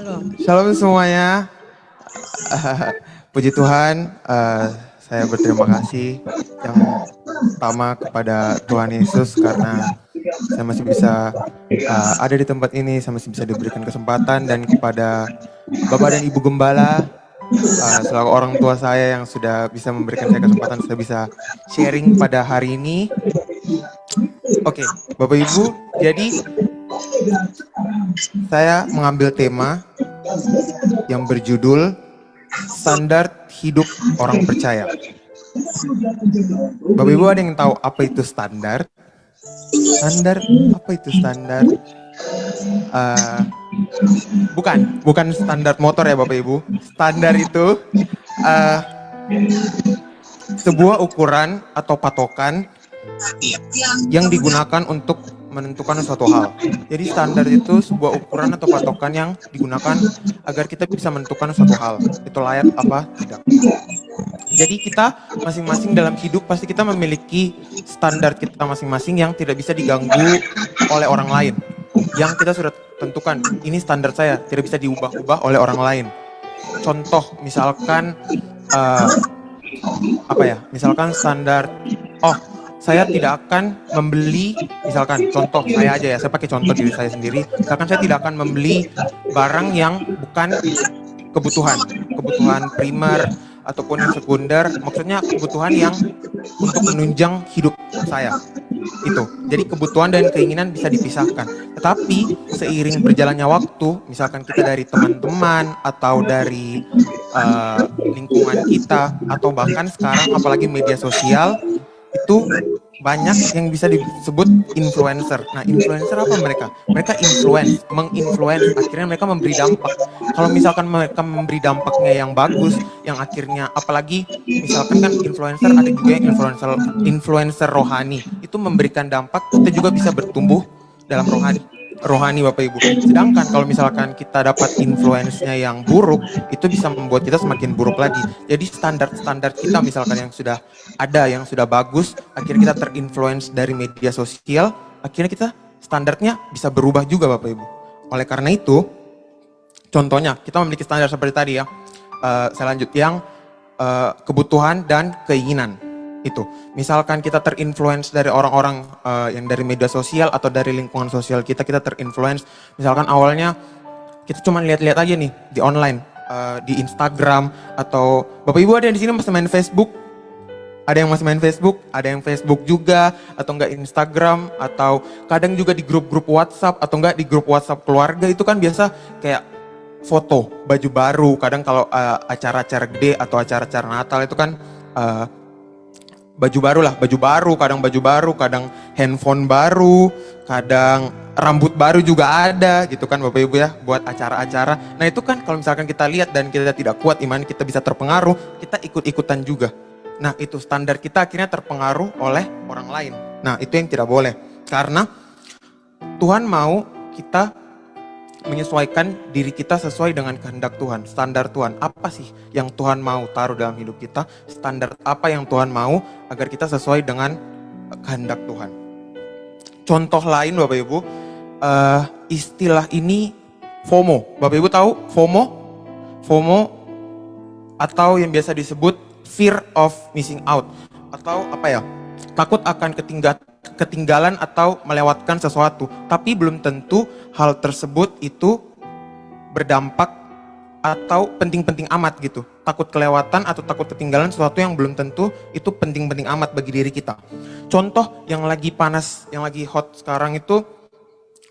Shalom. Shalom semuanya. Puji Tuhan, saya berterima kasih yang pertama kepada Tuhan Yesus karena saya masih bisa ada di tempat ini, saya masih bisa diberikan kesempatan, dan kepada Bapak dan Ibu Gembala, selaku orang tua saya yang sudah bisa memberikan saya kesempatan saya bisa sharing pada hari ini. Oke, Bapak Ibu, jadi saya mengambil tema yang berjudul Standar Hidup Orang Percaya. Bapak Ibu ada yang tahu apa itu standar? Standar, apa itu standar? Bukan standar motor ya Bapak Ibu. Standar itu sebuah ukuran atau patokan yang digunakan untuk menentukan suatu hal. Jadi standar itu sebuah ukuran atau patokan yang digunakan agar kita bisa menentukan suatu hal. Itu layak apa tidak. Jadi kita masing-masing dalam hidup pasti kita memiliki standar kita masing-masing yang tidak bisa diganggu oleh orang lain. Yang kita sudah tentukan, ini standar saya, tidak bisa diubah-ubah oleh orang lain. Contoh misalkan misalkan standar, saya tidak akan membeli, misalkan contoh saya aja ya, saya pakai contoh diri saya sendiri, misalkan saya tidak akan membeli barang yang bukan kebutuhan primer ataupun yang sekunder, maksudnya kebutuhan yang untuk menunjang hidup saya. Itu, jadi kebutuhan dan keinginan bisa dipisahkan. Tetapi seiring berjalannya waktu, misalkan kita dari teman-teman atau dari lingkungan kita, atau bahkan sekarang apalagi media sosial, itu banyak yang bisa disebut influencer. Nah, influencer apa mereka? Mereka menginfluence, akhirnya mereka memberi dampak. Kalau misalkan mereka memberi dampaknya yang bagus, yang akhirnya, apalagi misalkan kan influencer, ada juga yang influencer rohani, itu memberikan dampak, kita juga bisa bertumbuh dalam rohani Bapak Ibu. Sedangkan kalau misalkan kita dapat influence-nya yang buruk, itu bisa membuat kita semakin buruk lagi. Jadi standar-standar kita misalkan yang sudah ada, yang sudah bagus, akhirnya kita terinfluence dari media sosial, akhirnya kita standarnya bisa berubah juga Bapak Ibu. Oleh karena itu, contohnya kita memiliki standar seperti tadi ya, saya lanjut yang kebutuhan dan keinginan. Itu, misalkan kita terinfluence dari orang-orang yang dari media sosial atau dari lingkungan sosial kita terinfluence. Misalkan awalnya kita cuma lihat-lihat aja nih di online, di Instagram, atau Bapak Ibu ada yang di sini masih main Facebook? Ada yang masih main Facebook, ada yang Facebook juga, atau enggak Instagram, atau kadang juga di grup-grup WhatsApp, atau enggak di grup WhatsApp keluarga, itu kan biasa kayak foto baju baru. Kadang kalau acara-acara gede atau acara-acara Natal itu kan baju baru, kadang handphone baru, kadang rambut baru juga ada gitu kan Bapak Ibu ya, buat acara-acara. Nah itu kan kalau misalkan kita lihat dan kita tidak kuat iman, kita bisa terpengaruh, kita ikut-ikutan juga. Nah itu standar kita akhirnya terpengaruh oleh orang lain. Nah itu yang tidak boleh, karena Tuhan mau kita menyesuaikan diri kita sesuai dengan kehendak Tuhan, standar Tuhan. Apa sih yang Tuhan mau taruh dalam hidup kita? Standar apa yang Tuhan mau agar kita sesuai dengan kehendak Tuhan. Contoh lain Bapak Ibu, istilah ini FOMO. Bapak Ibu tahu FOMO? FOMO atau yang biasa disebut fear of missing out, atau takut akan ketinggalan atau melewatkan sesuatu, tapi belum tentu hal tersebut itu berdampak atau penting-penting amat gitu. Takut kelewatan atau takut ketinggalan sesuatu yang belum tentu itu penting-penting amat bagi diri kita. Contoh yang lagi panas, yang lagi hot sekarang itu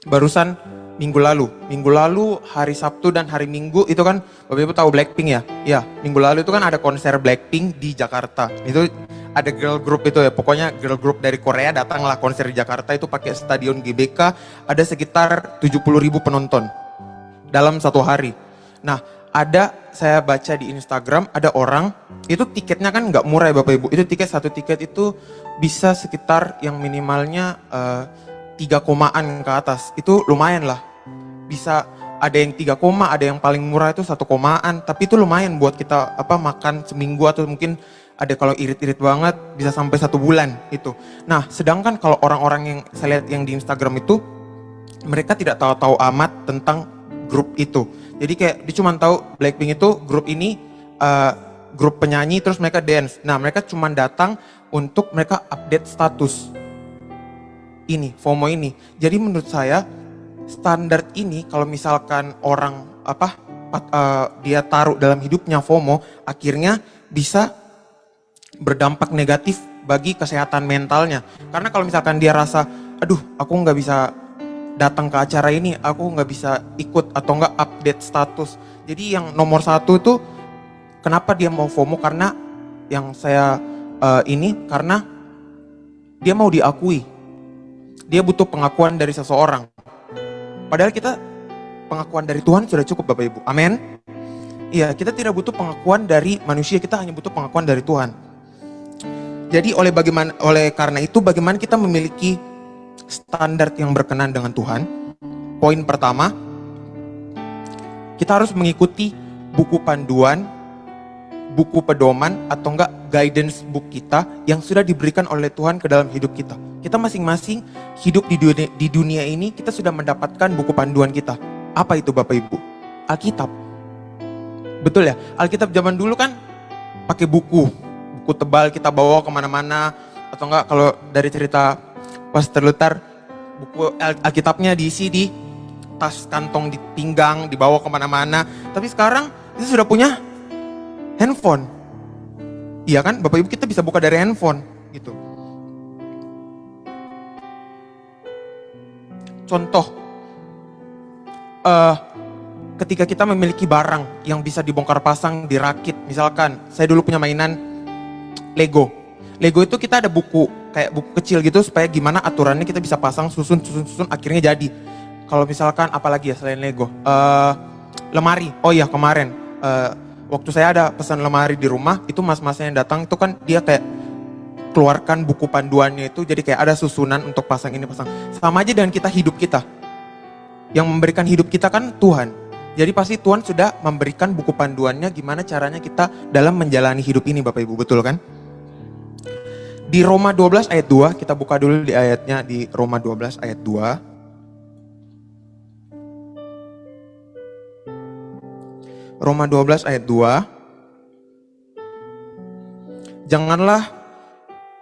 barusan minggu lalu hari Sabtu dan hari Minggu itu kan Bapak Ibu tahu Blackpink ya? Ya, minggu lalu itu kan ada konser Blackpink di Jakarta. Itu ada girl group itu ya, pokoknya girl group dari Korea datanglah konser di Jakarta, itu pakai stadion GBK, ada sekitar 70.000 penonton dalam satu hari. Nah, saya baca di Instagram, ada orang, itu tiketnya kan nggak murah ya Bapak Ibu, itu satu tiket itu bisa sekitar yang minimalnya 3 komaan ke atas, itu lumayan lah. Bisa ada yang 3 koma, ada yang paling murah itu 1 komaan, tapi itu lumayan buat kita makan seminggu, atau mungkin ada kalau irit-irit banget bisa sampai 1 bulan itu. Nah, sedangkan kalau orang-orang yang saya lihat yang di Instagram itu, mereka tidak tahu-tahu amat tentang grup itu. Jadi kayak dia cuma tahu Blackpink itu grup ini grup penyanyi terus mereka dance. Nah mereka cuma datang untuk mereka update status ini, FOMO ini. Jadi menurut saya standar ini kalau misalkan orang dia taruh dalam hidupnya FOMO, akhirnya bisa berdampak negatif bagi kesehatan mentalnya. Karena kalau misalkan dia rasa, aduh aku nggak bisa datang ke acara ini, aku nggak bisa ikut atau nggak update status. Jadi yang nomor satu tuh kenapa dia mau FOMO, karena yang saya karena dia mau diakui. Dia butuh pengakuan dari seseorang. Padahal kita pengakuan dari Tuhan sudah cukup Bapak Ibu. Amin. Iya, kita tidak butuh pengakuan dari manusia, kita hanya butuh pengakuan dari Tuhan. Jadi oleh karena itu bagaimana kita memiliki standar yang berkenan dengan Tuhan? Poin pertama, kita harus mengikuti buku panduan, buku pedoman atau enggak guidance book kita yang sudah diberikan oleh Tuhan ke dalam hidup kita. Kita masing-masing hidup di dunia ini, kita sudah mendapatkan buku panduan kita. Apa itu Bapak Ibu? Alkitab. Betul ya? Alkitab zaman dulu kan pakai buku tebal kita bawa kemana-mana, atau enggak kalau dari cerita Pastor Luther, buku Alkitabnya diisi di tas kantong di pinggang, dibawa kemana-mana. Tapi sekarang kita sudah punya handphone. Iya kan Bapak Ibu, kita bisa buka dari handphone gitu. Contoh, ketika kita memiliki barang yang bisa dibongkar pasang, dirakit. Misalkan saya dulu punya mainan Lego. Lego itu kita ada buku, kayak buku kecil gitu supaya gimana aturannya kita bisa pasang, susun, akhirnya jadi. Kalau misalkan apalagi ya selain Lego, lemari. Oh iya kemarin, waktu saya ada pesan lemari di rumah, itu mas-masnya yang datang itu kan dia kayak keluarkan buku panduannya itu, jadi kayak ada susunan untuk pasang ini, pasang. Sama aja dengan kita hidup kita. Yang memberikan hidup kita kan Tuhan. Jadi pasti Tuhan sudah memberikan buku panduannya gimana caranya kita dalam menjalani hidup ini Bapak Ibu, betul kan? Di Roma 12 ayat 2, kita buka dulu di ayatnya di Roma 12 ayat 2. Roma 12 ayat 2. Janganlah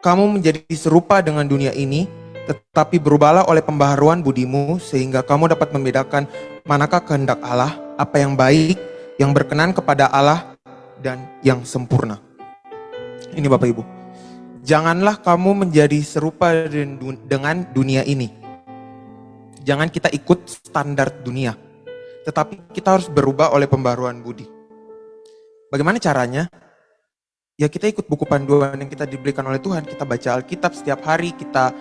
kamu menjadi serupa dengan dunia ini, tetapi berubahlah oleh pembaharuan budimu, sehingga kamu dapat membedakan manakah kehendak Allah, apa yang baik, yang berkenan kepada Allah, dan yang sempurna. Ini Bapak Ibu. Janganlah kamu menjadi serupa dengan dunia ini. Jangan kita ikut standar dunia. Tetapi kita harus berubah oleh pembaruan budi. Bagaimana caranya? Ya kita ikut buku panduan yang kita diberikan oleh Tuhan. Kita baca Alkitab setiap hari, kita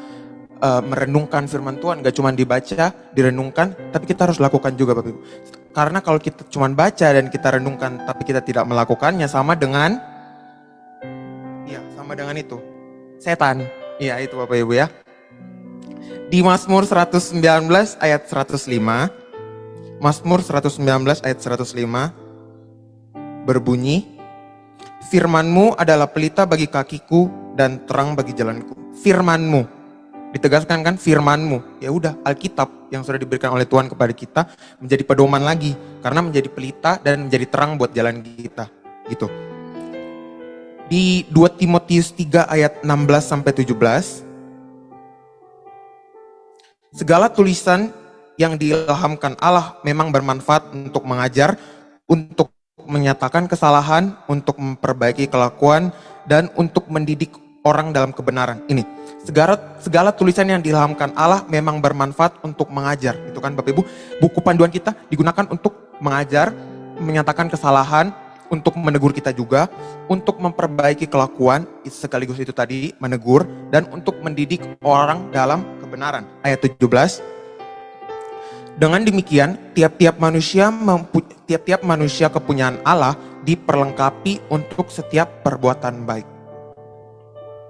merenungkan firman Tuhan. Gak cuma dibaca, direnungkan, tapi kita harus lakukan juga Bapak Ibu. Karena kalau kita cuma baca dan kita renungkan, tapi kita tidak melakukannya, sama dengan itu. Setan. Iya itu Bapak Ibu ya. Di Mazmur 119 ayat 105. Mazmur 119 ayat 105 berbunyi, firman-Mu adalah pelita bagi kakiku dan terang bagi jalanku. Firman-Mu. Ditegaskan kan firman-Mu. Ya udah, Alkitab yang sudah diberikan oleh Tuhan kepada kita menjadi pedoman lagi, karena menjadi pelita dan menjadi terang buat jalan kita. Gitu. Di 2 Timotius 3 ayat 16 sampai 17. Segala tulisan yang diilhamkan Allah memang bermanfaat untuk mengajar, untuk menyatakan kesalahan, untuk memperbaiki kelakuan, dan untuk mendidik orang dalam kebenaran. Ini, segala tulisan yang diilhamkan Allah memang bermanfaat untuk mengajar. Itu kan Bapak Ibu, buku panduan kita digunakan untuk mengajar, menyatakan kesalahan, untuk menegur kita juga, untuk memperbaiki kelakuan, sekaligus itu tadi, menegur, dan untuk mendidik orang dalam kebenaran. Ayat 17. Dengan demikian, tiap-tiap manusia kepunyaan Allah diperlengkapi untuk setiap perbuatan baik.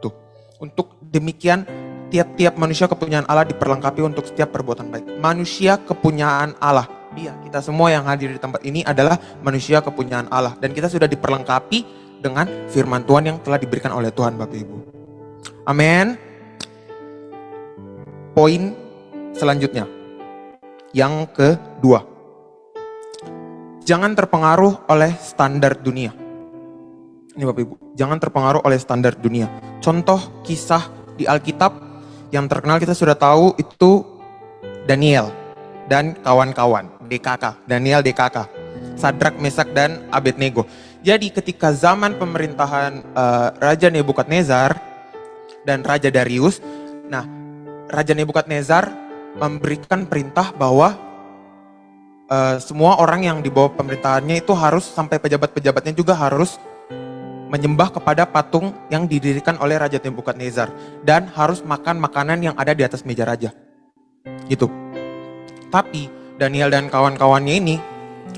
Tuh, untuk demikian tiap-tiap manusia kepunyaan Allah diperlengkapi untuk setiap perbuatan baik. Manusia kepunyaan Allah. Dia, kita semua yang hadir di tempat ini adalah manusia kepunyaan Allah. Dan kita sudah diperlengkapi dengan firman Tuhan yang telah diberikan oleh Tuhan Bapak Ibu. Amin. Poin selanjutnya. Yang kedua. jangan terpengaruh oleh standar dunia. Ini Bapak Ibu, jangan terpengaruh oleh standar dunia. Contoh kisah di Alkitab yang terkenal kita sudah tahu itu Daniel dan kawan-kawan, DKK, Daniel DKK, Sadrak, Mesak, dan Abednego. Jadi ketika zaman pemerintahan Raja Nebukadnezar dan Raja Darius, nah Raja Nebukadnezar memberikan perintah bahwa semua orang yang di bawah pemerintahannya itu harus, sampai pejabat-pejabatnya juga harus menyembah kepada patung yang didirikan oleh Raja Nebukadnezar dan harus makan makanan yang ada di atas meja raja. Gitu. Tapi Daniel dan kawan-kawannya ini,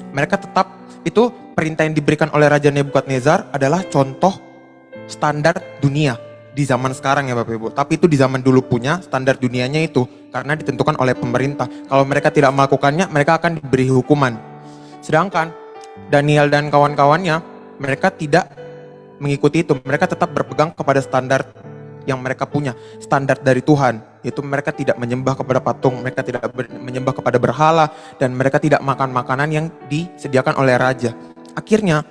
mereka tetap, itu perintah yang diberikan oleh Raja Nebukadnezar adalah contoh standar dunia di zaman sekarang ya Bapak Ibu. Tapi itu di zaman dulu punya standar dunianya itu karena ditentukan oleh pemerintah. Kalau mereka tidak melakukannya, mereka akan diberi hukuman. Sedangkan Daniel dan kawan-kawannya, mereka tidak mengikuti itu. Mereka tetap berpegang kepada standar yang mereka punya, standar dari Tuhan, yaitu mereka tidak menyembah kepada patung, mereka tidak menyembah kepada berhala, dan mereka tidak makan makanan yang disediakan oleh raja. Akhirnya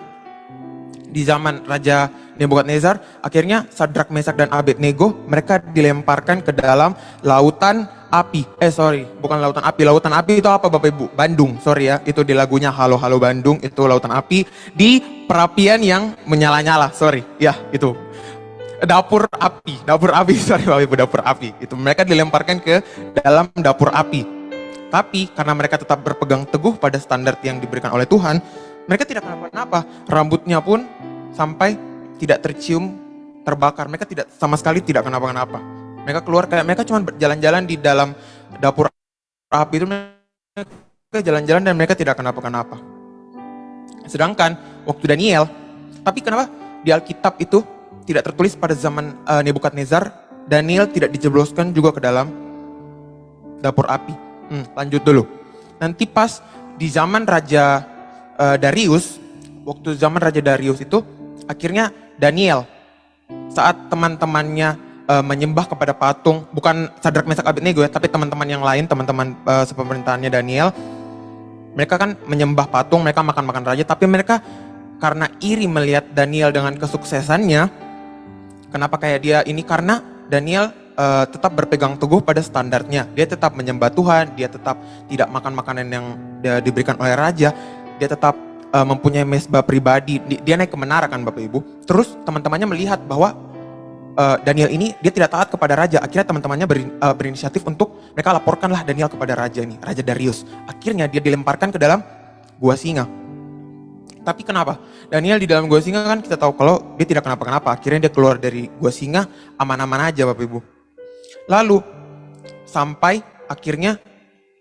di zaman Raja Nebukadnezar, akhirnya Sadrak, Mesak, dan Abednego mereka dilemparkan ke dalam lautan api. Bukan lautan api. Lautan api itu apa Bapak Ibu? Bandung, sorry ya. Itu di lagunya Halo Halo Bandung, itu lautan api. Di perapian yang menyala-nyala, sorry. Ya, itu. Dapur api, sorry Bapak Ibu, dapur api. Itu mereka dilemparkan ke dalam dapur api. Tapi karena mereka tetap berpegang teguh pada standar yang diberikan oleh Tuhan, mereka tidak kenapa-napa. Rambutnya pun sampai tidak tercium terbakar. Mereka tidak, sama sekali tidak kenapa-kenapa. Mereka keluar, kayak mereka cuma berjalan-jalan di dalam dapur api itu, mereka jalan-jalan dan mereka tidak kenapa-kenapa. Sedangkan waktu Daniel, tapi kenapa di Alkitab itu tidak tertulis pada zaman Nebukadnezar, Daniel tidak dijebloskan juga ke dalam dapur api. Lanjut dulu. Nanti pas di zaman Raja Darius, waktu zaman Raja Darius itu, akhirnya Daniel, saat teman-temannya menyembah kepada patung, bukan Sadrak, Mesak, Abednego ya, tapi teman-teman yang lain, teman-teman sepemerintahannya Daniel, mereka kan menyembah patung, mereka makan-makan raja, tapi mereka karena iri melihat Daniel dengan kesuksesannya. Kenapa kayak dia ini? Karena Daniel tetap berpegang teguh pada standarnya. Dia tetap menyembah Tuhan, dia tetap tidak makan makanan yang diberikan oleh raja, dia tetap mempunyai mezbah pribadi. Dia naik ke menara kan Bapak Ibu. Terus teman-temannya melihat bahwa Daniel ini dia tidak taat kepada raja. Akhirnya teman-temannya berinisiatif untuk mereka laporkanlah Daniel kepada raja ini, Raja Darius. Akhirnya dia dilemparkan ke dalam gua singa. Tapi kenapa? Daniel di dalam gua singa kan kita tahu kalau dia tidak kenapa-kenapa. Akhirnya dia keluar dari gua singa aman-aman aja Bapak Ibu. Lalu sampai akhirnya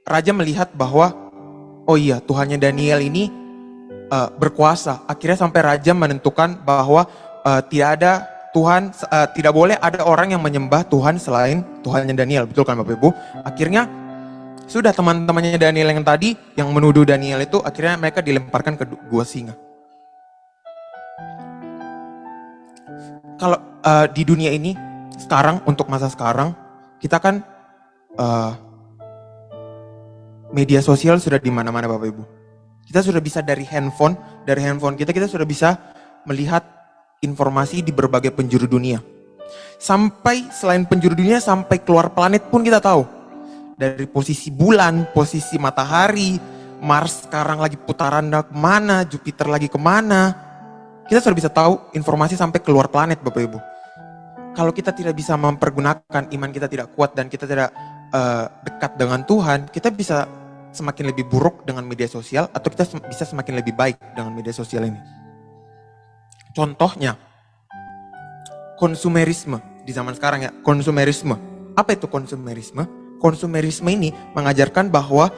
raja melihat bahwa oh iya Tuhannya Daniel ini berkuasa. Akhirnya sampai raja menentukan bahwa tidak ada Tuhan, tidak boleh ada orang yang menyembah Tuhan selain Tuhannya Daniel. Betul kan Bapak Ibu? Akhirnya sudah teman-temannya Daniel yang tadi yang menuduh Daniel itu akhirnya mereka dilemparkan ke gua singa. Kalau di dunia ini sekarang, untuk masa sekarang, kita kan media sosial sudah di mana-mana Bapak Ibu. Kita sudah bisa dari handphone kita sudah bisa melihat informasi di berbagai penjuru dunia. Sampai selain penjuru dunia, sampai keluar planet pun kita tahu. Dari posisi bulan, posisi matahari, Mars sekarang lagi putaran kemana, Jupiter lagi kemana. Kita sudah bisa tahu informasi sampai keluar planet Bapak Ibu. Kalau kita tidak bisa mempergunakan, iman kita tidak kuat dan kita tidak dekat dengan Tuhan, kita bisa semakin lebih buruk dengan media sosial atau kita bisa semakin lebih baik dengan media sosial ini. Contohnya, konsumerisme di zaman sekarang ya, konsumerisme. Apa itu konsumerisme? Konsumerisme ini mengajarkan bahwa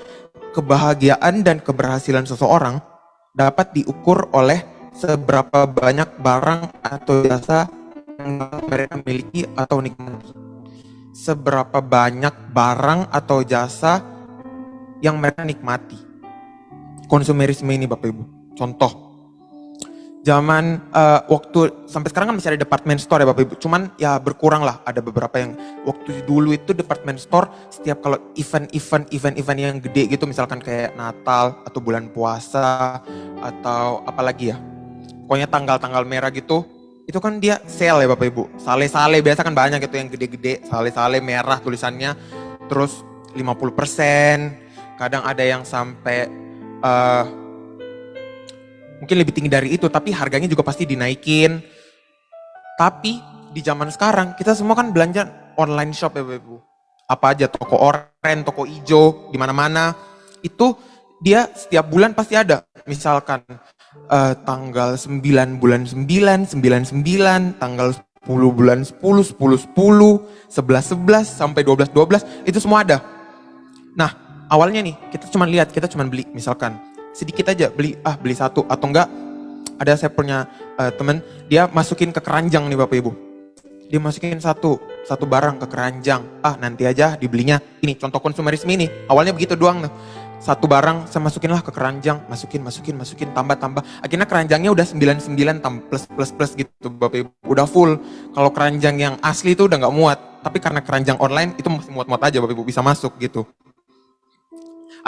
kebahagiaan dan keberhasilan seseorang dapat diukur oleh seberapa banyak barang atau jasa yang mereka miliki atau nikmati. Seberapa banyak barang atau jasa yang mereka nikmati. Konsumerisme ini Bapak Ibu. Contoh, zaman waktu sampai sekarang kan masih ada department store ya Bapak Ibu. Cuman ya berkurang lah, ada beberapa yang waktu dulu itu department store setiap kalau event yang gede gitu, misalkan kayak Natal atau bulan puasa atau apalagi ya. Pokoknya tanggal-tanggal merah gitu, itu kan dia sale ya Bapak Ibu. Sale-sale biasa kan banyak gitu yang gede-gede, sale-sale merah tulisannya. Terus 50%, kadang ada yang sampai mungkin lebih tinggi dari itu, tapi harganya juga pasti dinaikin. Tapi di zaman sekarang kita semua kan belanja online shop ya Bapak Ibu. Apa aja, toko oren, toko ijo, di mana-mana. Itu dia setiap bulan pasti ada. Misalkan tanggal 9 bulan 9, 9, tanggal 10 bulan 10, 10, 10, 11, 11, sampai 12, 12, itu semua ada. Nah, awalnya nih kita cuma lihat, kita cuma beli misalkan sedikit aja, beli satu atau enggak. Ada saya punya temen, dia masukin ke keranjang nih Bapak Ibu. Dia masukin satu barang ke keranjang. Nanti aja dibelinya. Ini contoh konsumerisme ini. Awalnya begitu doang nih. Satu barang saya masukin lah ke keranjang, masukin, tambah. Akhirnya keranjangnya udah 99 plus gitu Bapak Ibu. Udah full. Kalau keranjang yang asli itu udah nggak muat. Tapi karena keranjang online itu masih muat-muat aja Bapak Ibu, bisa masuk gitu.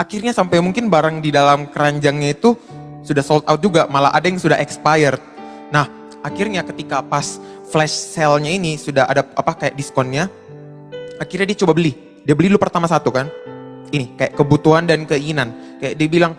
Akhirnya sampai mungkin barang di dalam keranjangnya itu sudah sold out juga, malah ada yang sudah expired. Nah, akhirnya ketika pas flash sale-nya ini sudah ada kayak diskonnya, akhirnya dia coba beli. Dia beli dulu pertama satu kan. Ini kayak kebutuhan dan keinginan. Kayak dia bilang,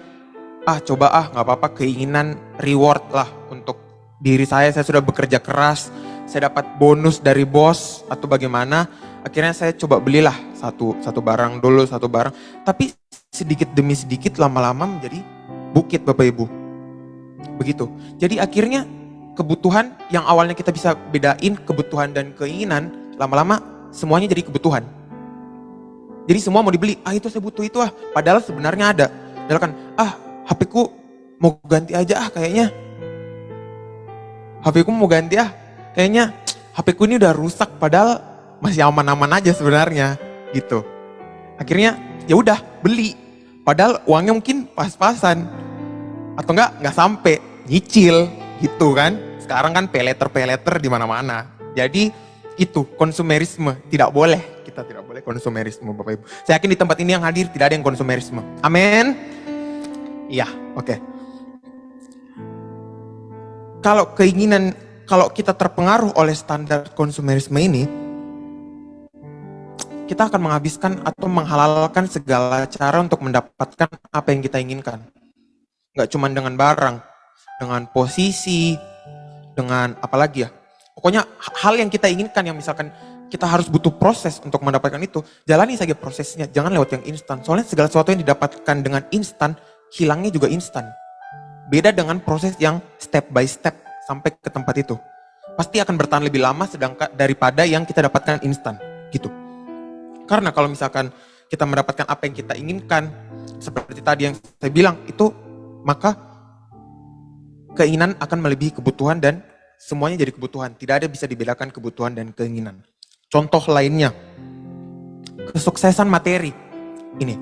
coba nggak apa-apa, keinginan reward lah untuk diri saya sudah bekerja keras, saya dapat bonus dari bos atau bagaimana. Akhirnya saya coba belilah satu barang dulu, satu barang. Tapi sedikit demi sedikit lama-lama menjadi bukit Bapak Ibu. Begitu. Jadi akhirnya kebutuhan yang awalnya kita bisa bedain kebutuhan dan keinginan, lama-lama semuanya jadi kebutuhan. Jadi semua mau dibeli, itu saya butuh itu padahal sebenarnya ada. Padahal kan, HP ku mau ganti aja kayaknya. HP ku mau ganti kayaknya HP ku ini udah rusak padahal masih aman-aman aja sebenarnya gitu. Akhirnya ya udah beli, padahal uangnya mungkin pas-pasan atau nggak sampai, nyicil gitu kan. Sekarang kan pay-later di mana-mana. Jadi itu konsumerisme, tidak boleh, kita tidak boleh konsumerisme Bapak Ibu. Saya yakin di tempat ini yang hadir tidak ada yang konsumerisme. Amin. Iya, oke. Kalau kita terpengaruh oleh standar konsumerisme ini, kita akan menghabiskan atau menghalalkan segala cara untuk mendapatkan apa yang kita inginkan. Gak cuma dengan barang, dengan posisi, dengan apa lagi ya. Pokoknya hal yang kita inginkan, yang misalkan kita harus butuh proses untuk mendapatkan itu, jalani saja prosesnya, jangan lewat yang instan. Soalnya segala sesuatu yang didapatkan dengan instan, hilangnya juga instan. Beda dengan proses yang step by step sampai ke tempat itu. Pasti akan bertahan lebih lama sedangkan daripada yang kita dapatkan instan, gitu. Karena kalau misalkan kita mendapatkan apa yang kita inginkan, seperti tadi yang saya bilang, itu maka keinginan akan melebihi kebutuhan dan semuanya jadi kebutuhan. Tidak ada bisa dibedakan kebutuhan dan keinginan. Contoh lainnya, kesuksesan materi. Ini,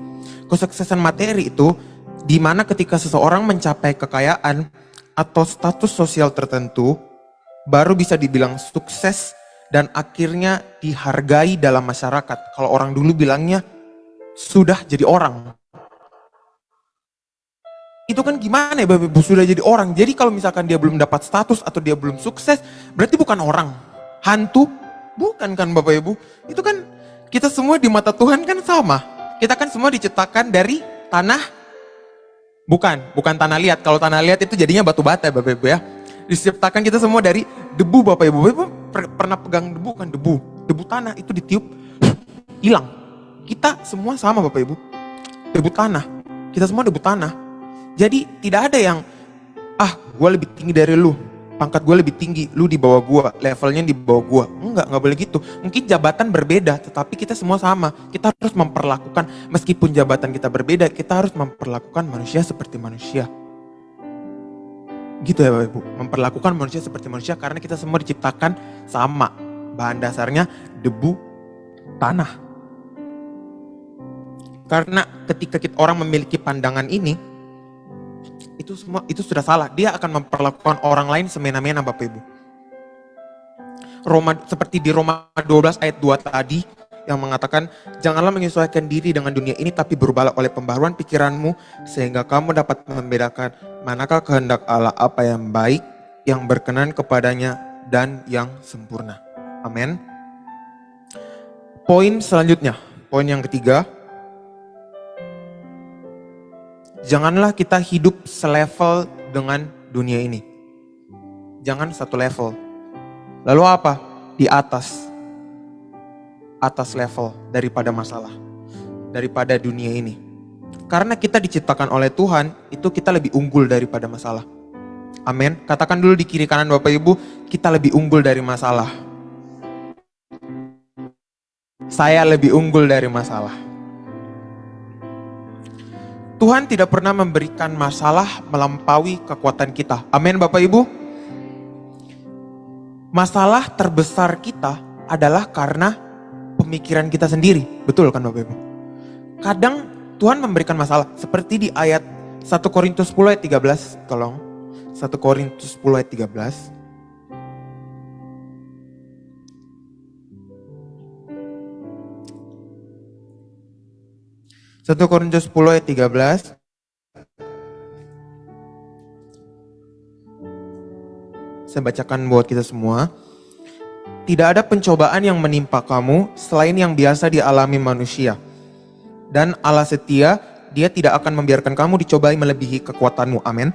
kesuksesan materi itu di mana ketika seseorang mencapai kekayaan atau status sosial tertentu, baru bisa dibilang sukses dan akhirnya dihargai dalam masyarakat. Kalau orang dulu bilangnya sudah jadi orang. Itu kan gimana ya Bapak Ibu, sudah jadi orang. Jadi kalau misalkan dia belum dapat status atau dia belum sukses, berarti bukan orang. Hantu? Bukan kan Bapak Ibu. Itu kan kita semua di mata Tuhan kan sama. Kita kan semua diciptakan dari tanah. Bukan tanah liat. Kalau tanah liat itu jadinya batu bata Bapak Ibu ya. Diciptakan kita semua dari debu Bapak Ibu. Bapak Ibu pernah pegang debu kan, debu tanah itu ditiup hilang. Kita semua sama Bapak Ibu, debu tanah. Kita semua debu tanah. Jadi tidak ada yang gue lebih tinggi dari lu, pangkat gue lebih tinggi, lu di bawah gue, levelnya di bawah gue. Enggak boleh gitu. Mungkin jabatan berbeda, tetapi kita semua sama. Kita harus memperlakukan, meskipun jabatan kita berbeda, kita harus memperlakukan manusia seperti manusia. Gitu ya Bapak Ibu, memperlakukan manusia seperti manusia karena kita semua diciptakan sama. Bahan dasarnya debu tanah. Karena ketika orang memiliki pandangan ini, itu sudah salah. Dia akan memperlakukan orang lain semena-mena, Bapak Ibu. Seperti di Roma 12 ayat 2 tadi yang mengatakan, janganlah menyesuaikan diri dengan dunia ini, tapi berubahlah oleh pembaharuan pikiranmu sehingga kamu dapat membedakan manakah kehendak Allah, apa yang baik, yang berkenan kepadanya, dan yang sempurna. Amin. Poin selanjutnya, poin yang ketiga, janganlah kita hidup selevel dengan dunia ini. Jangan satu level. Lalu apa? Di atas level daripada masalah, daripada dunia ini. Karena kita diciptakan oleh Tuhan, itu kita lebih unggul daripada masalah. Amin. Katakan dulu di kiri kanan Bapak Ibu, kita lebih unggul dari masalah. Saya lebih unggul dari masalah. Tuhan tidak pernah memberikan masalah melampaui kekuatan kita. Amin Bapak Ibu. Masalah terbesar kita adalah karena pemikiran kita sendiri. Betul kan Bapak Ibu? Kadang Tuhan memberikan masalah. Seperti di ayat 1 Korintus 10 ayat 13. Tolong. 1 Korintus 10 ayat 13. 1 Korintus 10 ayat 13. Saya bacakan buat kita semua. Tidak ada pencobaan yang menimpa kamu selain yang biasa dialami manusia. Dan Allah setia, Dia tidak akan membiarkan kamu dicobai melebihi kekuatanmu. Amin.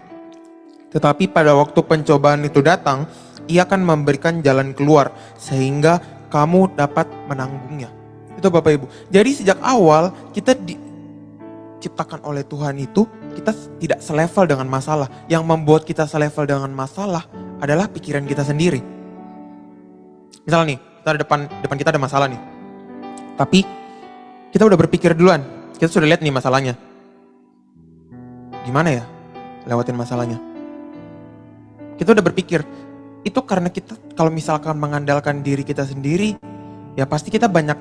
Tetapi pada waktu pencobaan itu datang, Ia akan memberikan jalan keluar sehingga kamu dapat menanggungnya. Itu Bapak Ibu. Jadi sejak awal kita diciptakan oleh Tuhan itu, kita tidak selevel dengan masalah. Yang membuat kita selevel dengan masalah adalah pikiran kita sendiri. Misalnya nih, depan kita ada masalah nih. Tapi kita udah berpikir duluan. Kita sudah lihat nih masalahnya. Gimana ya lewatin masalahnya? Kita udah berpikir. Itu karena kita kalau misalkan mengandalkan diri kita sendiri, ya pasti kita banyak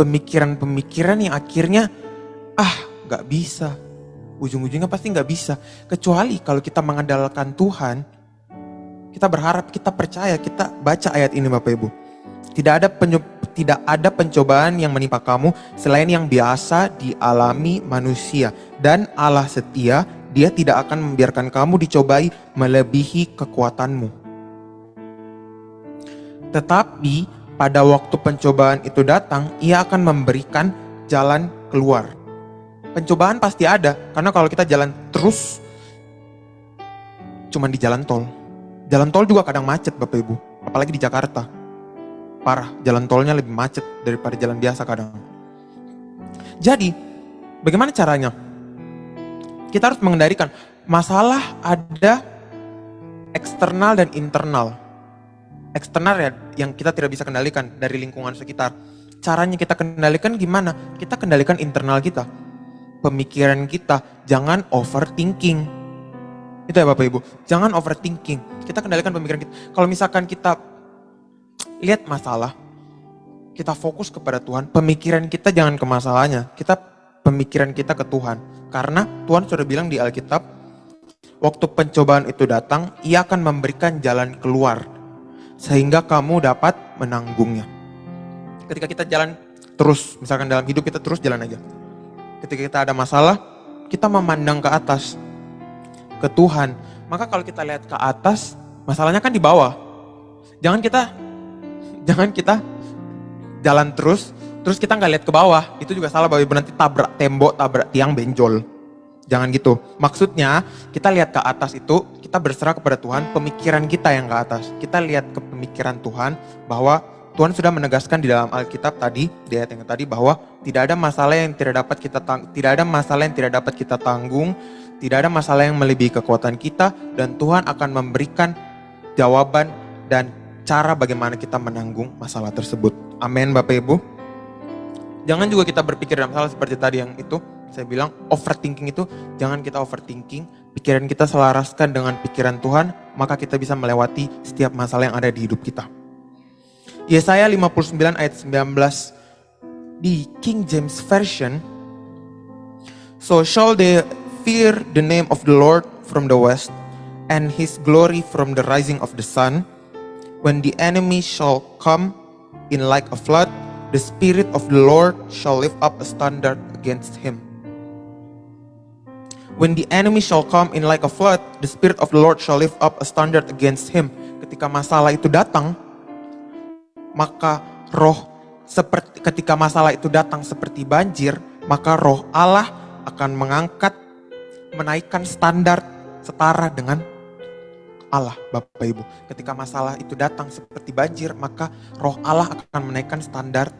pemikiran-pemikiran yang akhirnya gak bisa. Ujung-ujungnya pasti gak bisa. Kecuali kalau kita mengandalkan Tuhan, kita berharap, kita percaya, kita baca ayat ini Bapak Ibu. Tidak ada pencobaan yang menimpa kamu selain yang biasa dialami manusia. Dan Allah setia, Dia tidak akan membiarkan kamu dicobai melebihi kekuatanmu. Tetapi pada waktu pencobaan itu datang, Ia akan memberikan jalan keluar. Pencobaan pasti ada, karena kalau kita jalan terus, cuman di jalan tol. Jalan tol juga kadang macet Bapak Ibu, apalagi di Jakarta. Parah, jalan tolnya lebih macet daripada jalan biasa kadang. Jadi, bagaimana caranya? Kita harus mengendalikan. Masalah ada eksternal dan internal. Eksternal ya, yang kita tidak bisa kendalikan dari lingkungan sekitar. Caranya kita kendalikan gimana? Kita kendalikan internal kita. Pemikiran kita, jangan overthinking. Itu ya Bapak Ibu, jangan overthinking. Kita kendalikan pemikiran kita. Kalau misalkan kita lihat masalah, kita fokus kepada Tuhan, pemikiran kita jangan ke masalahnya. Pemikiran kita ke Tuhan. Karena Tuhan sudah bilang di Alkitab, waktu pencobaan itu datang, Ia akan memberikan jalan keluar. Sehingga kamu dapat menanggungnya. Ketika kita jalan terus, misalkan dalam hidup kita terus jalan aja. Ketika kita ada masalah, kita memandang ke atas, ke Tuhan. Maka kalau kita lihat ke atas, masalahnya kan di bawah. Jangan kita jalan terus kita nggak lihat ke bawah. Itu juga salah Bapak Ibu, nanti tabrak tembok, tabrak tiang, benjol. Jangan gitu. Maksudnya kita lihat ke atas itu, kita berserah kepada Tuhan, pemikiran kita yang ke atas. Kita lihat ke pemikiran Tuhan, bahwa Tuhan sudah menegaskan di dalam Alkitab tadi, di ayat yang tadi, bahwa tidak ada masalah yang tidak dapat kita tanggung, tidak ada masalah yang melebihi kekuatan kita, dan Tuhan akan memberikan jawaban dan cara bagaimana kita menanggung masalah tersebut. Amin Bapak Ibu. Jangan juga kita berpikir dalam masalah seperti tadi yang itu, saya bilang overthinking itu, jangan kita overthinking. Pikiran kita selaraskan dengan pikiran Tuhan, maka kita bisa melewati setiap masalah yang ada di hidup kita. Yesaya 59 ayat 19 di King James Version. So shall they fear the name of the Lord from the west, and his glory from the rising of the sun. When the enemy shall come in like a flood, the Spirit of the Lord shall lift up a standard against him. When the enemy shall come in like a flood, the Spirit of the Lord shall lift up a standard against him. Ketika masalah itu datang, maka ketika masalah itu datang seperti banjir, maka roh Allah akan menaikkan standar setara dengan Allah, Bapak Ibu. Ketika masalah itu datang seperti banjir, maka roh Allah akan menaikkan standar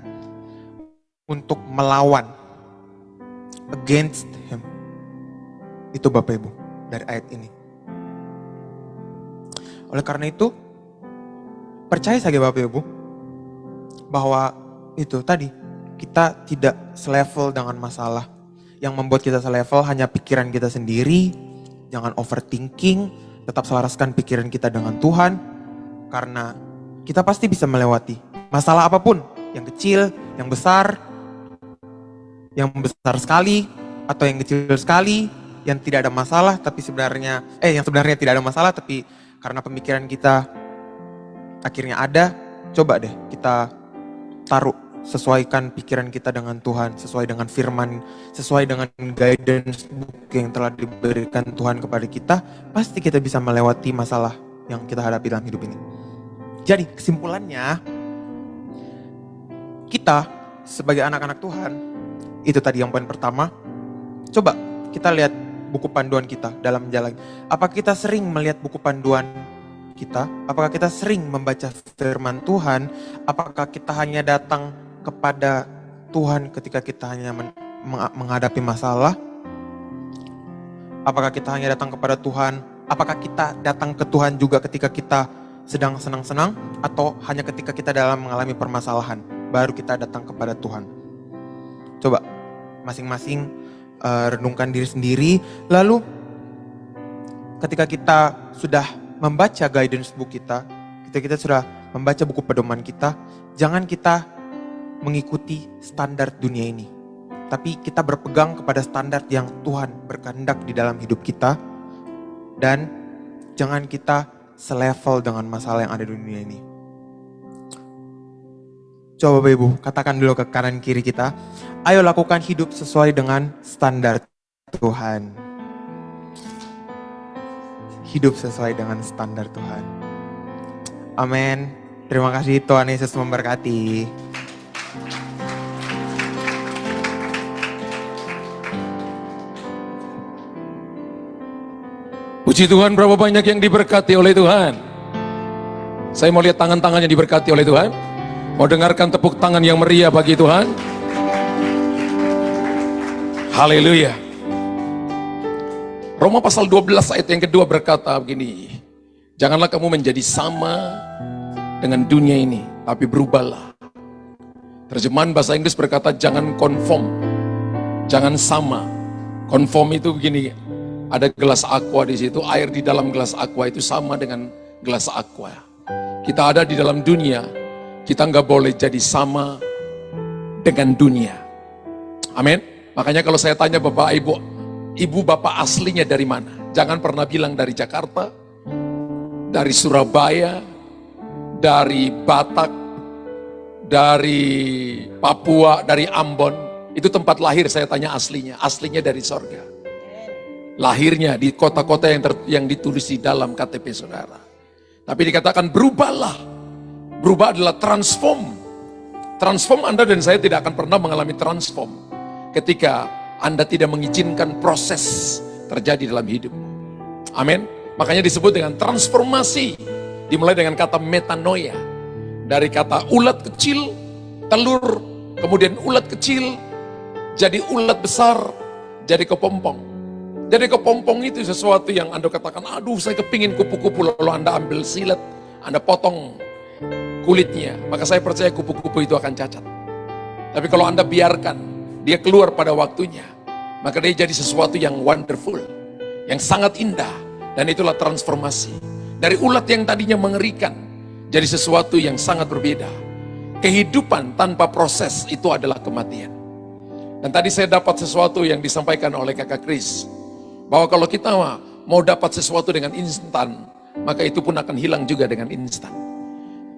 untuk melawan, against him. Itu Bapak Ibu dari ayat ini. Oleh karena itu, percaya saja Bapak Ibu bahwa itu tadi, kita tidak selevel dengan masalah. Yang membuat kita selevel hanya pikiran kita sendiri. Jangan overthinking, tetap selaraskan pikiran kita dengan Tuhan. Karena kita pasti bisa melewati masalah apapun, yang kecil, yang besar sekali, atau yang kecil sekali, yang tidak ada masalah tapi yang sebenarnya tidak ada masalah, tapi karena pemikiran kita akhirnya ada. Coba deh kita sesuaikan pikiran kita dengan Tuhan, sesuai dengan firman, sesuai dengan guidance book yang telah diberikan Tuhan kepada kita, pasti kita bisa melewati masalah yang kita hadapi dalam hidup ini. Jadi kesimpulannya, kita sebagai anak-anak Tuhan, itu tadi yang poin pertama. Coba kita lihat buku panduan kita dalam menjalani. Apakah kita sering melihat buku panduan kita? Apakah kita sering membaca firman Tuhan? Apakah kita hanya datang kepada Tuhan ketika kita hanya menghadapi masalah? Apakah kita hanya datang kepada Tuhan? Apakah kita datang ke Tuhan juga ketika kita sedang senang-senang? Atau hanya ketika kita dalam mengalami permasalahan, baru kita datang kepada Tuhan? Coba masing-masing renungkan diri sendiri. Lalu ketika kita sudah membaca guidance book kita, ketika kita sudah membaca buku pedoman kita, jangan kita mengikuti standar dunia ini, tapi kita berpegang kepada standar yang Tuhan berkehendak di dalam hidup kita. Dan jangan kita selevel dengan masalah yang ada di dunia ini. Coba Bapak Ibu, katakan dulu ke kanan kiri kita, ayo lakukan hidup sesuai dengan standar Tuhan. Hidup sesuai dengan standar Tuhan. Amin. Terima kasih, Tuhan Yesus memberkati. Puji Tuhan, berapa banyak yang diberkati oleh Tuhan. Saya mau lihat tangan-tangan yang diberkati oleh Tuhan. Mau dengarkan tepuk tangan yang meriah bagi Tuhan. Haleluya. Roma pasal 12 ayat yang kedua berkata begini, janganlah kamu menjadi sama dengan dunia ini, tapi berubahlah. Terjemahan bahasa Inggris berkata jangan konform, jangan sama. Konform itu begini, ada gelas aqua di situ, air di dalam gelas aqua itu sama dengan gelas aqua. Kita ada di dalam dunia, kita nggak boleh jadi sama dengan dunia. Amin. Makanya kalau saya tanya Bapak Ibu Bapak aslinya dari mana? Jangan pernah bilang dari Jakarta, dari Surabaya, dari Batak, dari Papua, dari Ambon. Itu tempat lahir, saya tanya aslinya dari sorga. Lahirnya di kota-kota yang ditulis di dalam KTP saudara. Tapi dikatakan berubahlah. Berubah adalah transform. Transform Anda dan saya tidak akan pernah mengalami transform ketika Anda tidak mengizinkan proses terjadi dalam hidup. Amin. Makanya disebut dengan transformasi. Dimulai dengan kata metanoia. Dari kata ulat kecil, telur, kemudian ulat kecil, jadi ulat besar, jadi kepompong. Jadi kepompong itu sesuatu yang Anda katakan, aduh saya kepingin kupu-kupu, lalu Anda ambil silet, Anda potong kulitnya, maka saya percaya kupu-kupu itu akan cacat. Tapi kalau Anda biarkan dia keluar pada waktunya, maka dia jadi sesuatu yang wonderful, yang sangat indah, dan itulah transformasi. Dari ulat yang tadinya mengerikan, jadi sesuatu yang sangat berbeda. Kehidupan tanpa proses itu adalah kematian. Dan tadi saya dapat sesuatu yang disampaikan oleh Kakak Kris, Bahwa kalau kita mau dapat sesuatu dengan instan, maka itu pun akan hilang juga dengan instan.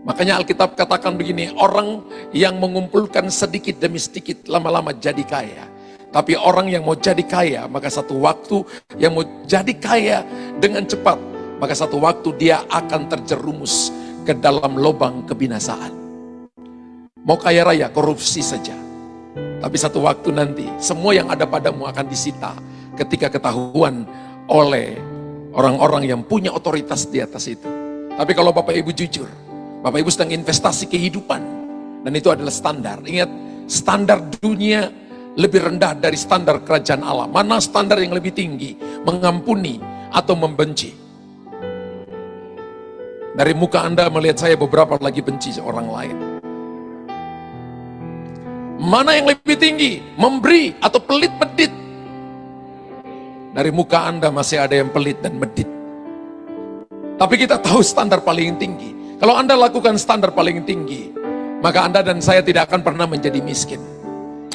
Makanya Alkitab katakan begini, orang yang mengumpulkan sedikit demi sedikit lama-lama jadi kaya. Tapi orang yang mau jadi kaya, maka satu waktu yang mau jadi kaya dengan cepat, maka satu waktu dia akan terjerumus ke dalam lubang kebinasaan. Mau kaya raya, korupsi saja. Tapi satu waktu nanti, semua yang ada padamu akan disita ketika ketahuan oleh orang-orang yang punya otoritas di atas itu. Tapi kalau Bapak Ibu jujur, Bapak Ibu sedang investasi kehidupan, dan itu adalah standar. Ingat, standar dunia lebih rendah dari standar kerajaan Allah. Mana standar yang lebih tinggi? Mengampuni atau membenci? Dari muka Anda melihat saya beberapa lagi benci orang lain. Mana yang lebih tinggi? Memberi atau pelit medit? Dari muka Anda masih ada yang pelit dan medit. Tapi kita tahu standar paling tinggi. Kalau Anda lakukan standar paling tinggi, maka Anda dan saya tidak akan pernah menjadi miskin.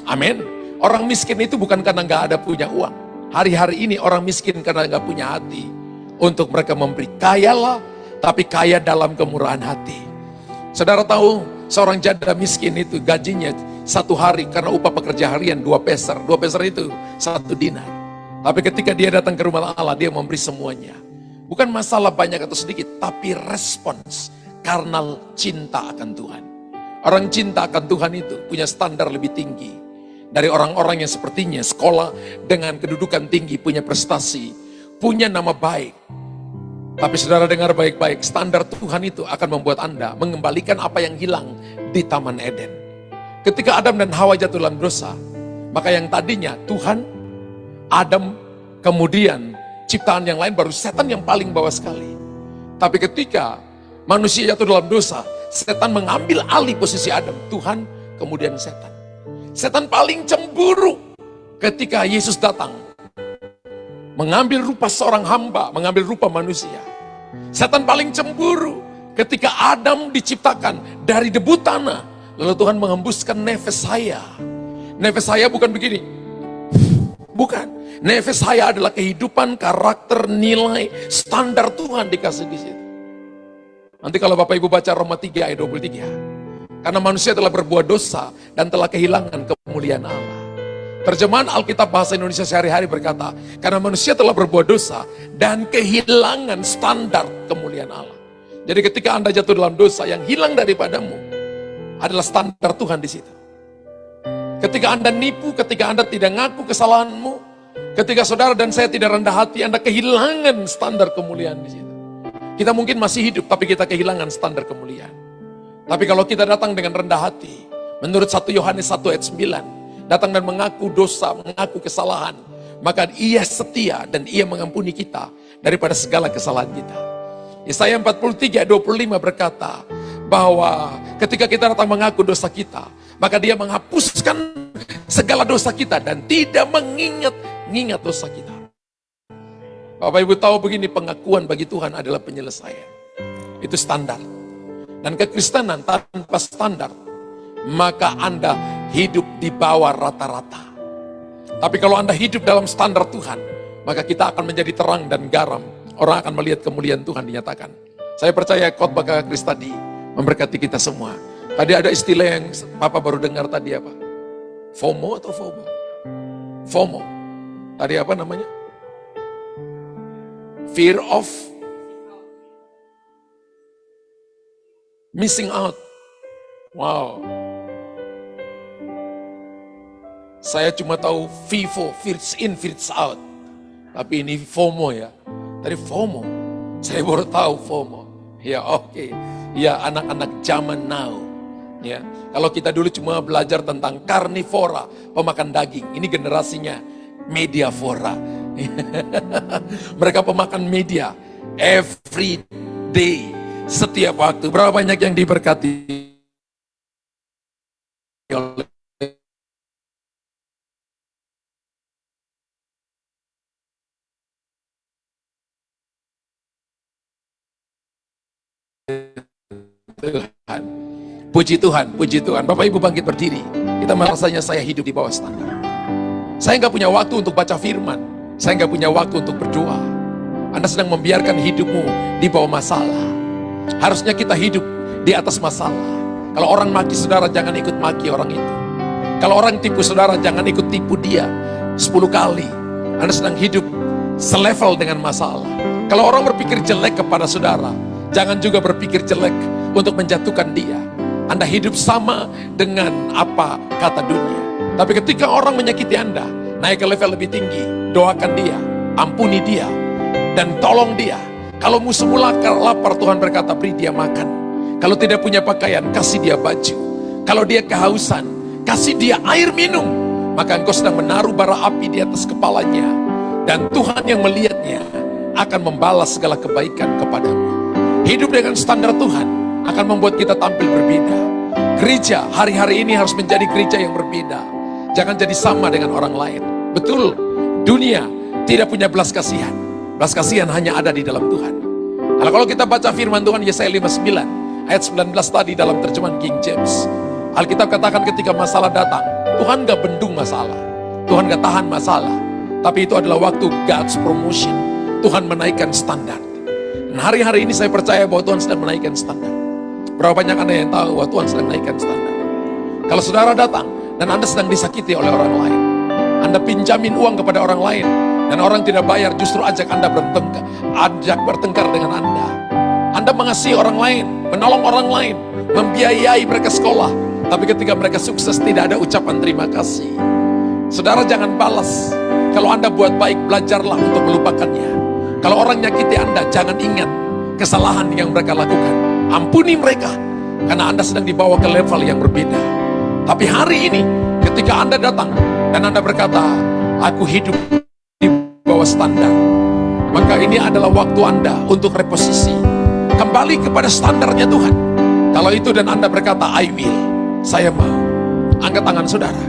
Amin. Orang miskin itu bukan karena nggak ada punya uang. Hari-hari ini orang miskin karena nggak punya hati untuk mereka memberi. Kayalah, tapi kaya dalam kemurahan hati. Saudara tahu, seorang janda miskin itu gajinya satu hari karena upah pekerja harian 2 peser. 2 peser itu 1 dinar. Tapi ketika dia datang ke rumah Allah, dia memberi semuanya. Bukan masalah banyak atau sedikit, tapi respons karena cinta akan Tuhan. Orang cinta akan Tuhan itu punya standar lebih tinggi dari orang-orang yang sepertinya sekolah dengan kedudukan tinggi, punya prestasi, punya nama baik. Tapi saudara dengar baik-baik, standar Tuhan itu akan membuat Anda mengembalikan apa yang hilang di Taman Eden. Ketika Adam dan Hawa jatuh dalam dosa, maka yang tadinya Tuhan, Adam, kemudian ciptaan yang lain, baru setan yang paling bawah sekali. Tapi ketika manusia jatuh dalam dosa, setan mengambil alih posisi Adam. Tuhan, kemudian setan. Setan paling cemburu ketika Yesus datang. Mengambil rupa seorang hamba, mengambil rupa manusia. Setan paling cemburu ketika Adam diciptakan dari debu tanah. Lalu Tuhan menghembuskan nefas saya. Nefas saya bukan begini. Bukan. Nefas saya adalah kehidupan, karakter, nilai, standar Tuhan dikasih di situ. Nanti kalau Bapak Ibu baca Roma 3 ayat 23. Karena manusia telah berbuat dosa dan telah kehilangan kemuliaan Allah. Terjemahan Alkitab bahasa Indonesia sehari-hari berkata, karena manusia telah berbuat dosa dan kehilangan standar kemuliaan Allah. Jadi ketika Anda jatuh dalam dosa, yang hilang daripadamu adalah standar Tuhan di situ. Ketika Anda nipu, ketika Anda tidak ngaku kesalahanmu, ketika saudara dan saya tidak rendah hati, Anda kehilangan standar kemuliaan di situ. Kita mungkin masih hidup, tapi kita kehilangan standar kemuliaan. Tapi kalau kita datang dengan rendah hati, menurut 1 Yohanes 1 ayat 9, datang dan mengaku dosa, mengaku kesalahan, maka Ia setia dan Ia mengampuni kita daripada segala kesalahan kita. Yesaya 43 ayat 25 berkata bahwa ketika kita datang mengaku dosa kita, maka Dia menghapuskan segala dosa kita dan tidak mengingat dosa kita. Bapak Ibu tahu begini, pengakuan bagi Tuhan adalah penyelesaian. Itu standar. Dan kekristenan tanpa standar, maka Anda hidup di bawah rata-rata. Tapi kalau Anda hidup dalam standar Tuhan, maka kita akan menjadi terang dan garam. Orang akan melihat kemuliaan Tuhan dinyatakan. Saya percaya khotbah Kakak Kris tadi memberkati kita semua. Tadi ada istilah yang Papa baru dengar tadi apa? FOMO atau FOMO? FOMO. Tadi apa namanya? Fear of missing out. Wow. Saya cuma tahu FIFO, fears in, fears out. Tapi ini FOMO ya. Tadi FOMO. Saya baru tahu FOMO. Ya oke. Ya anak-anak zaman now. Ya, kalau kita dulu cuma belajar tentang karnivora, pemakan daging. Ini generasinya mediavora. Mereka pemakan media every day, setiap waktu. Berapa banyak yang diberkati oleh Tuhan. Puji Tuhan, puji Tuhan. Bapak Ibu bangkit berdiri. Kita merasanya saya hidup di bawah standar. Saya nggak punya waktu untuk baca firman. saya nggak punya waktu untuk berdoa. Anda sedang membiarkan hidupmu di bawah masalah. Harusnya kita hidup di atas masalah. Kalau orang maki saudara, jangan ikut maki orang itu. Kalau orang tipu saudara, jangan ikut tipu dia 10 kali. Anda sedang hidup selevel dengan masalah. Kalau orang berpikir jelek kepada saudara, jangan juga berpikir jelek untuk menjatuhkan dia. Anda hidup sama dengan apa kata dunia. Tapi ketika orang menyakiti Anda, naik ke level lebih tinggi, doakan dia, ampuni dia, dan tolong dia. Kalau musuh lapar, Tuhan berkata, beri dia makan. Kalau tidak punya pakaian, kasih dia baju. Kalau dia kehausan, kasih dia air minum. Maka engkau sedang menaruh bara api di atas kepalanya. Dan Tuhan yang melihatnya akan membalas segala kebaikan kepadamu. Hidup dengan standar Tuhan akan membuat kita tampil berbeda. Gereja hari-hari ini harus menjadi gereja yang berbeda. Jangan jadi sama dengan orang lain. Betul, dunia tidak punya belas kasihan. Belas kasihan hanya ada di dalam Tuhan. Nah, kalau kita baca firman Tuhan Yesaya 59 ayat 19 tadi dalam terjemahan King James, Alkitab katakan ketika masalah datang, Tuhan gak bendung masalah, Tuhan gak tahan masalah, tapi itu adalah waktu God's promotion. Tuhan menaikkan standar. Dan hari-hari ini saya percaya bahwa Tuhan sedang menaikkan standar. Berapa banyak Anda yang tahu bahwa Tuhan sedang menaikkan standar? Kalau saudara datang dan Anda sedang disakiti oleh orang lain, Anda pinjamin uang kepada orang lain, dan orang tidak bayar, justru ajak Anda bertengkar dengan Anda. Anda mengasihi orang lain, menolong orang lain, membiayai mereka sekolah, tapi ketika mereka sukses tidak ada ucapan terima kasih. Saudara jangan balas. Kalau Anda buat baik, belajarlah untuk melupakannya. Kalau orang nyakiti Anda, jangan ingat kesalahan yang mereka lakukan. Ampuni mereka, karena Anda sedang dibawa ke level yang berbeda. Tapi hari ini, ketika Anda datang dan Anda berkata, aku hidup di bawah standar, maka ini adalah waktu Anda untuk reposisi. Kembali kepada standarnya Tuhan. Kalau itu dan Anda berkata, I will, saya mau. Angkat tangan saudara.